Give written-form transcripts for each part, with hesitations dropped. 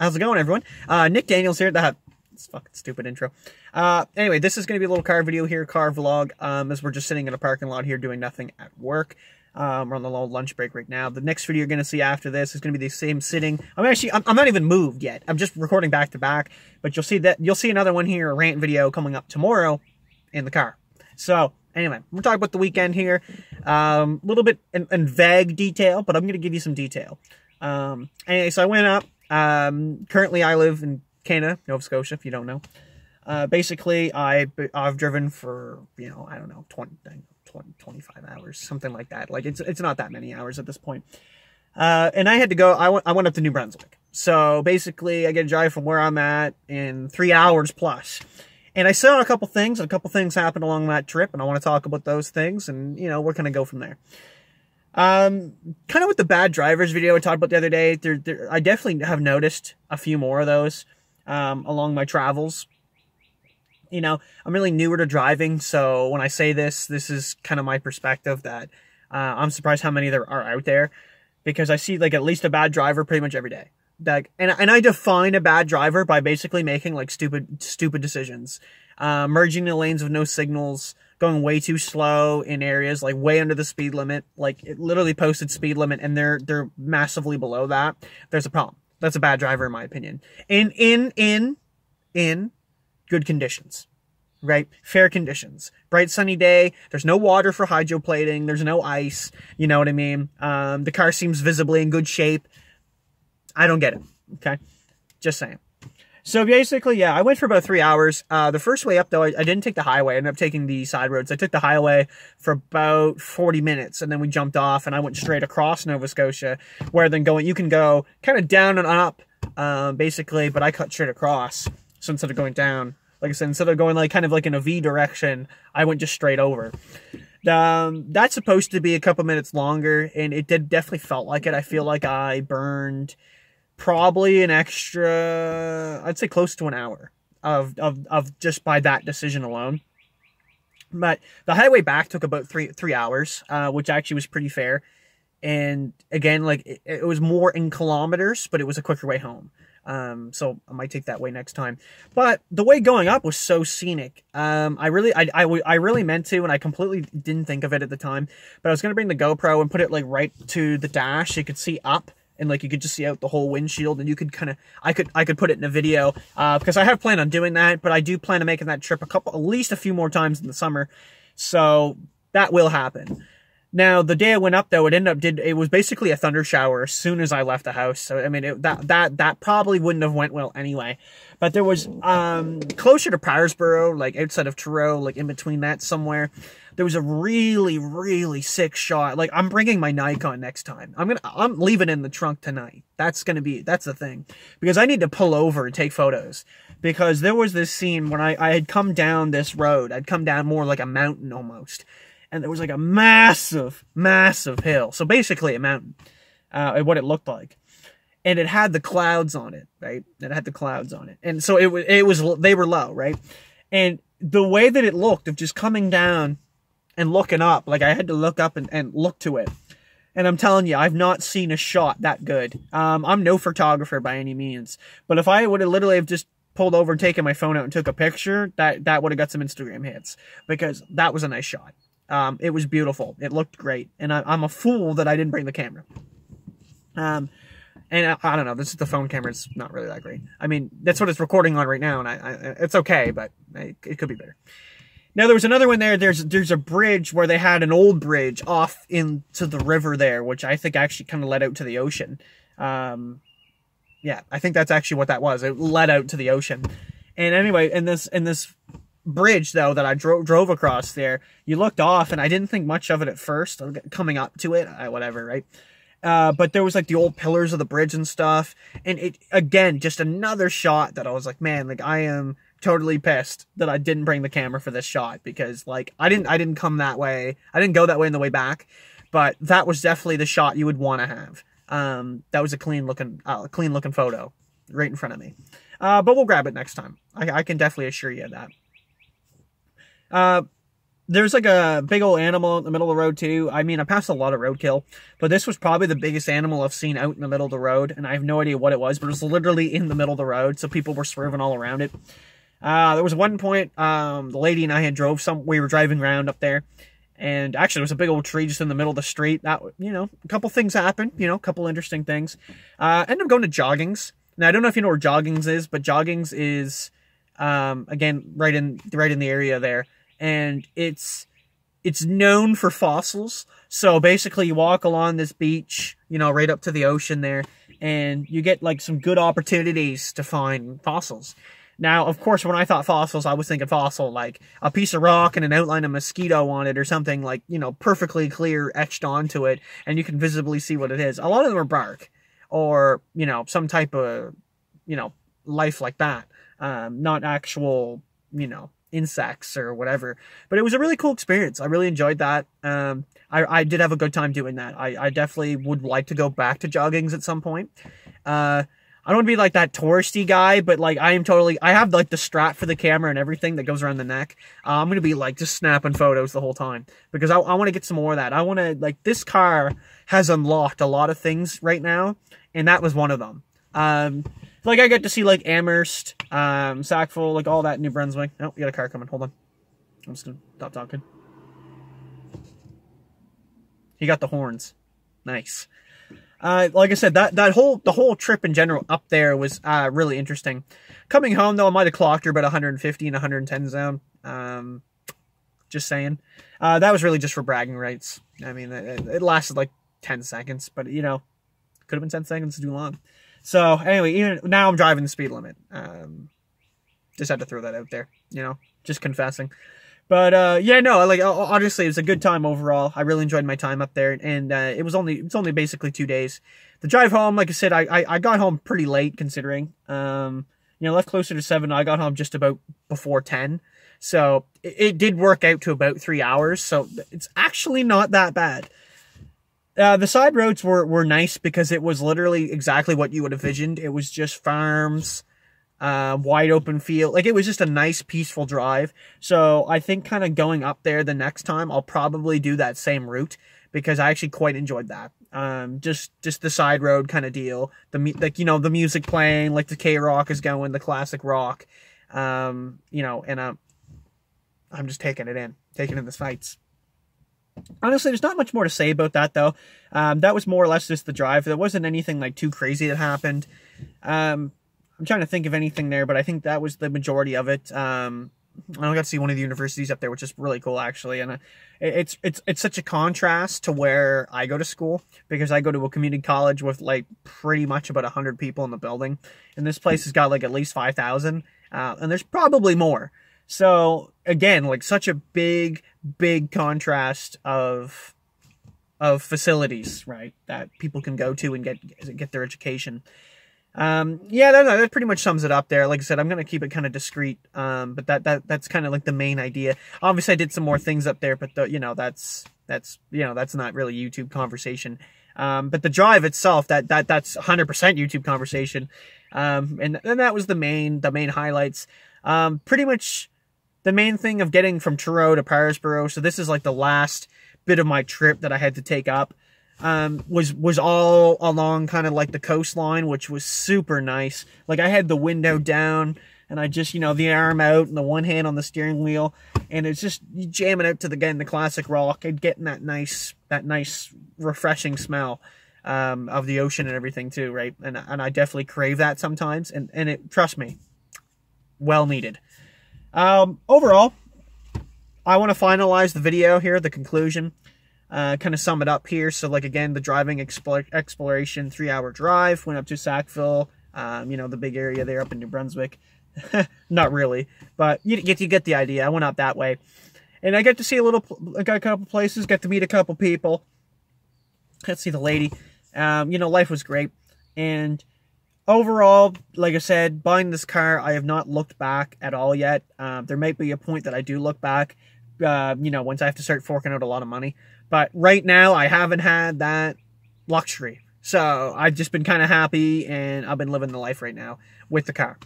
How's it going, everyone? Nick Daniels here. It's fucking stupid intro. Anyway, this is going to be a little car video here, car vlog, as we're just sitting in a parking lot here doing nothing at work. We're on the little lunch break right now. The next video you're going to see after this is going to be the same sitting. I'm not even moved yet. I'm just recording back to back, but you'll see another one here, a rant video coming up tomorrow in the car. So, anyway, we're talking about the weekend here. A little bit in vague detail, but I'm going to give you some detail. Anyway, so I went up. Currently I live in Canada, Nova Scotia, if you don't know. Basically, I've driven for, I don't know, 25 hours, something like that. Like, it's not that many hours at this point. And I had to go, I went up to New Brunswick. So, basically, I get to drive from where I'm at in 3 hours plus. And I saw a couple things, and a couple things happened along that trip, and I want to talk about those things, and, we're going to go from there. Kind of with the bad drivers video I talked about the other day, I definitely have noticed a few more of those, along my travels. I'm really newer to driving, so when I say this is kind of my perspective that, I'm surprised how many there are out there, because I see, like, at least a bad driver pretty much every day. Like, and I define a bad driver by basically making, like, stupid decisions. Merging the lanes with no signals, going way too slow in areas, like, way under the speed limit. Like, it literally posted speed limit, and they're massively below that. There's a problem. That's a bad driver, in my opinion. In good conditions. Right? Fair conditions. Bright sunny day. There's no water for hydroplating. There's no ice. You know what I mean? The car seems visibly in good shape. I don't get it. Okay? Just saying. So basically, yeah, I went for about 3 hours. The first way up, though, I didn't take the highway. I ended up taking the side roads. I took the highway for about 40 minutes, and then we jumped off, and I went straight across Nova Scotia, where then you can go kind of down and up, basically, but I cut straight across. So instead of going down, like I said, instead of going like kind of like in a V direction, I went just straight over. That's supposed to be a couple minutes longer, and it definitely felt like it. I feel like I burned probably an extra, I'd say close to an hour of just by that decision alone. But the highway back took about three hours, which actually was pretty fair. And again, like it was more in kilometers, but it was a quicker way home. So I might take that way next time. But the way going up was so scenic. I really meant to, and I completely didn't think of it at the time, but I was going to bring the GoPro and put it like right to the dash so you could see up. And like you could just see out the whole windshield, and you could kind of, I could put it in a video, because I have planned on doing that, but I do plan on making that trip at least a few more times in the summer, so that will happen. Now the day I went up though, it was basically a thunder shower as soon as I left the house. So I mean that probably wouldn't have went well anyway. But there was closer to Parisboro, like outside of Truro, like in between that somewhere, there was a really sick shot. Like, I'm bringing my Nikon next time. I'm leaving it in the trunk tonight. That's the thing. Because I need to pull over and take photos. Because there was this scene when I had come down this road. I'd come down more like a mountain almost. And there was like a massive hill. So basically a mountain. What it looked like. And it had the clouds on it, right? It had the clouds on it. And so they were low, right? And the way that it looked of just coming down and looking up, like I had to look up and look to it. And I'm telling you, I've not seen a shot that good. I'm no photographer by any means. But if I would have literally have just pulled over and taken my phone out and took a picture, that would have got some Instagram hits. Because that was a nice shot. It was beautiful. It looked great. And I'm a fool that I didn't bring the camera. And I don't know, the phone camera is not really that great. I mean, that's what it's recording on right now, and it's okay, but it could be better. Now, there was another one there. There's a bridge where they had an old bridge off into the river there, which I think actually kind of led out to the ocean. Yeah, I think that's actually what that was. It led out to the ocean. And anyway, in this bridge, though, that I drove across there, you looked off, and I didn't think much of it at first, coming up to it, whatever, right? But there was like the old pillars of the bridge and stuff. And it, again, just another shot that I was like, man, like I am totally pissed that I didn't bring the camera for this shot, because like I didn't come that way. I didn't go that way on the way back, but that was definitely the shot you would want to have. That was a clean looking photo right in front of me. But we'll grab it next time. I can definitely assure you of that. there's like a big old animal in the middle of the road too. I mean, I passed a lot of roadkill, but this was probably the biggest animal I've seen out in the middle of the road, and I have no idea what it was, but it was literally in the middle of the road, so people were swerving all around it. There was one point, the lady and I had we were driving around up there, and actually there was a big old tree just in the middle of the street. That, you know, a couple things happened, you know, a couple interesting things. Ended up going to Joggings. Now, I don't know if you know where Joggings is, but Joggings is, again, right in the area there. And it's known for fossils. So basically you walk along this beach, you know, right up to the ocean there, and you get like some good opportunities to find fossils. Now, of course, when I thought fossils, I was thinking fossil, like a piece of rock and an outline of mosquito on it or something, like, you know, perfectly clear etched onto it, and you can visibly see what it is. A lot of them are bark or, you know, some type of, you know, life like that. Not actual, you know, insects or whatever. But it was a really cool experience. I really enjoyed that. I did have a good time doing that. I definitely would like to go back to Joggings at some point. I don't want to be like that touristy guy, but like I have like the strap for the camera and everything that goes around the neck. I'm going to be like just snapping photos the whole time because I want to get some more of that. I want to, like, this car has unlocked a lot of things right now, and that was one of them. Like I get to see like Amherst, Sackville, like all that in New Brunswick. Oh, we got a car coming. Hold on. I'm just going to stop talking. He got the horns. Nice. Like I said, the whole trip in general up there was really interesting. Coming home though, I might have clocked her about 150 and 110 zone. Just saying. That was really just for bragging rights. I mean, it lasted like 10 seconds, but you know, could have been 10 seconds too long. So anyway, even now I'm driving the speed limit. Just had to throw that out there, you know, just confessing. But yeah, no, like honestly, it was a good time overall. I really enjoyed my time up there, and it's only basically 2 days. The drive home, like I said, I got home pretty late considering. You know, left closer to 7. I got home just about before 10, so it did work out to about 3 hours. So it's actually not that bad. The side roads were nice because it was literally exactly what you would have envisioned. It was just farms. Wide open field. Like, it was just a nice, peaceful drive. So I think kind of going up there the next time, I'll probably do that same route because I actually quite enjoyed that. Just the side road kind of deal. Like, you know, the music playing, like the K-Rock is going, the classic rock. You know, and I'm just taking it in the fights. Honestly, there's not much more to say about that, though. That was more or less just the drive. There wasn't anything, like, too crazy that happened. I'm trying to think of anything there, but I think that was the majority of it. I got to see one of the universities up there, which is really cool, actually. And it's such a contrast to where I go to school, because I go to a community college with, like, pretty much about 100 people in the building. And this place has got, like, at least 5,000. And there's probably more. So, again, like, such a big contrast of facilities, right, that people can go to and get their education. Yeah, that pretty much sums it up there. Like I said, I'm going to keep it kind of discreet. But that's kind of like the main idea. Obviously I did some more things up there, but you know, that's not really YouTube conversation. But the drive itself, that's 100% YouTube conversation. And that was the main highlights. Pretty much the main thing of getting from Truro to Parisborough. So this is like the last bit of my trip that I had to take up. Was all along kind of like the coastline, which was super nice. Like, I had the window down and I just, you know, the arm out and the one hand on the steering wheel, and it's just jamming out to the classic rock and getting that nice refreshing smell of the ocean and everything too, right? And I definitely crave that sometimes, and it, trust me, well needed. Overall, I want to finalize the video here, the conclusion. Kind of sum it up here. So, like, again, the driving exploration 3-hour drive, went up to Sackville, you know, the big area there up in New Brunswick. Not really, but you get the idea. I went out that way, and I got to see a couple places, got to meet a couple people, got to see the lady. You know, life was great. And overall, like I said, buying this car, I have not looked back at all yet. There might be a point that I do look back, you know, once I have to start forking out a lot of money. But right now, I haven't had that luxury. So I've just been kind of happy, and I've been living the life right now with the car.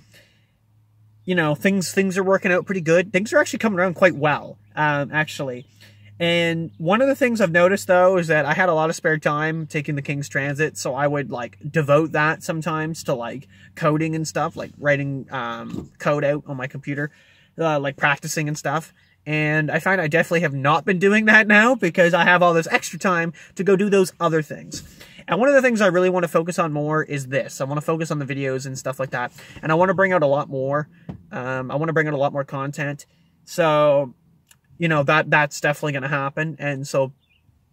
you know, things are working out pretty good. Things are actually coming around quite well, actually. And one of the things I've noticed, though, is that I had a lot of spare time taking the King's Transit, so I would, like, devote that sometimes to, like, coding and stuff, like writing code out on my computer, like practicing and stuff. And I find I definitely have not been doing that now because I have all this extra time to go do those other things. And one of the things I really want to focus on more is this. I want to focus on the videos and stuff like that. And I want to bring out a lot more. I want to bring out a lot more content. So, you know, that's definitely going to happen. And so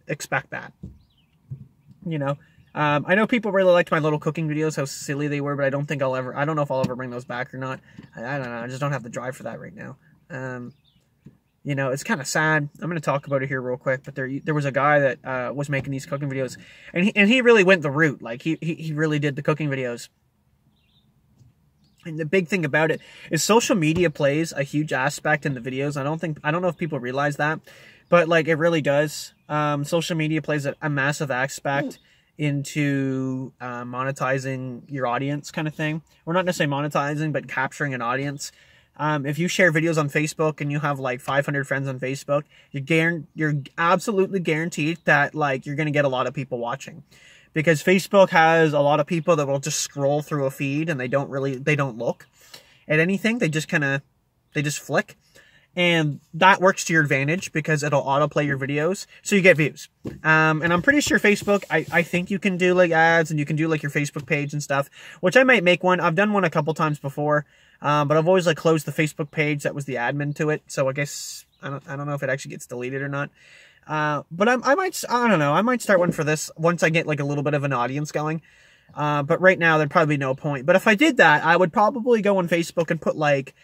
expect that, you know. I know people really liked my little cooking videos, how silly they were, but I don't know if I'll ever bring those back or not. I don't know. I just don't have the drive for that right now. You know, it's kind of sad. I'm going to talk about it here real quick, but there was a guy that was making these cooking videos, and he really went the route. Like, he really did the cooking videos. And the big thing about it is social media plays a huge aspect in the videos. I don't know if people realize that, but, like, it really does. Social media plays a massive aspect into monetizing your audience, kind of thing. Or not necessarily monetizing, but capturing an audience. If you share videos on Facebook and you have like 500 friends on Facebook, you're absolutely guaranteed that, like, you're going to get a lot of people watching, because Facebook has a lot of people that will just scroll through a feed and they don't look at anything. They just flick. And that works to your advantage because it'll autoplay your videos, so you get views. And I'm pretty sure Facebook, I think you can do, like, ads, and you can do, like, your Facebook page and stuff, which I might make one. I've done one a couple times before, but I've always, like, closed the Facebook page that was the admin to it, so I guess, I don't know if it actually gets deleted or not. But I don't know, I might start one for this once I get, like, a little bit of an audience going. But right now, there'd probably be no point. But if I did that, I would probably go on Facebook and put, like,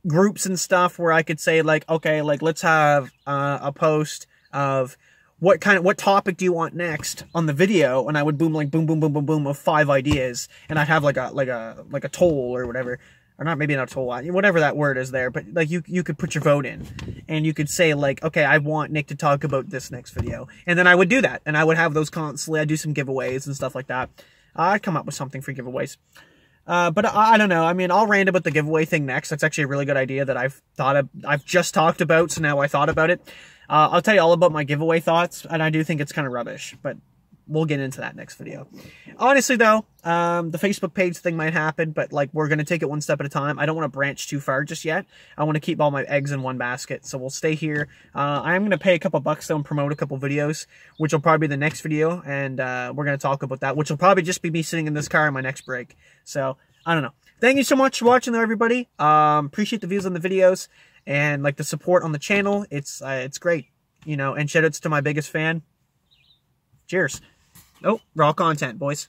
groups and stuff where I could say, like, okay, like, let's have a post of what topic do you want next on the video, and I would boom, like, boom, boom, boom, boom, boom of 5 ideas, and I'd have like a toll or whatever, or not, maybe not a toll, whatever that word is there, but, like, you could put your vote in, and you could say, like, okay, I want Nick to talk about this next video, and then I would do that, and I would have those constantly. I'd do some giveaways and stuff like that. I'd come up with something for giveaways. But I don't know. I mean, I'll rant about the giveaway thing next. That's actually a really good idea that I've just talked about, so now I thought about it. I'll tell you all about my giveaway thoughts, and I do think it's kind of rubbish, but we'll get into that next video. Honestly, though, the Facebook page thing might happen, but, like, we're going to take it one step at a time. I don't want to branch too far just yet. I want to keep all my eggs in one basket, so we'll stay here. I'm going to pay a couple bucks, though, and promote a couple videos, which will probably be the next video, and we're going to talk about that, which will probably just be me sitting in this car on my next break. So, I don't know. Thank you so much for watching, though, everybody. Appreciate the views on the videos, and, like, the support on the channel. It's great, you know, and shout outs to my biggest fan. Cheers. Oh, raw content, boys.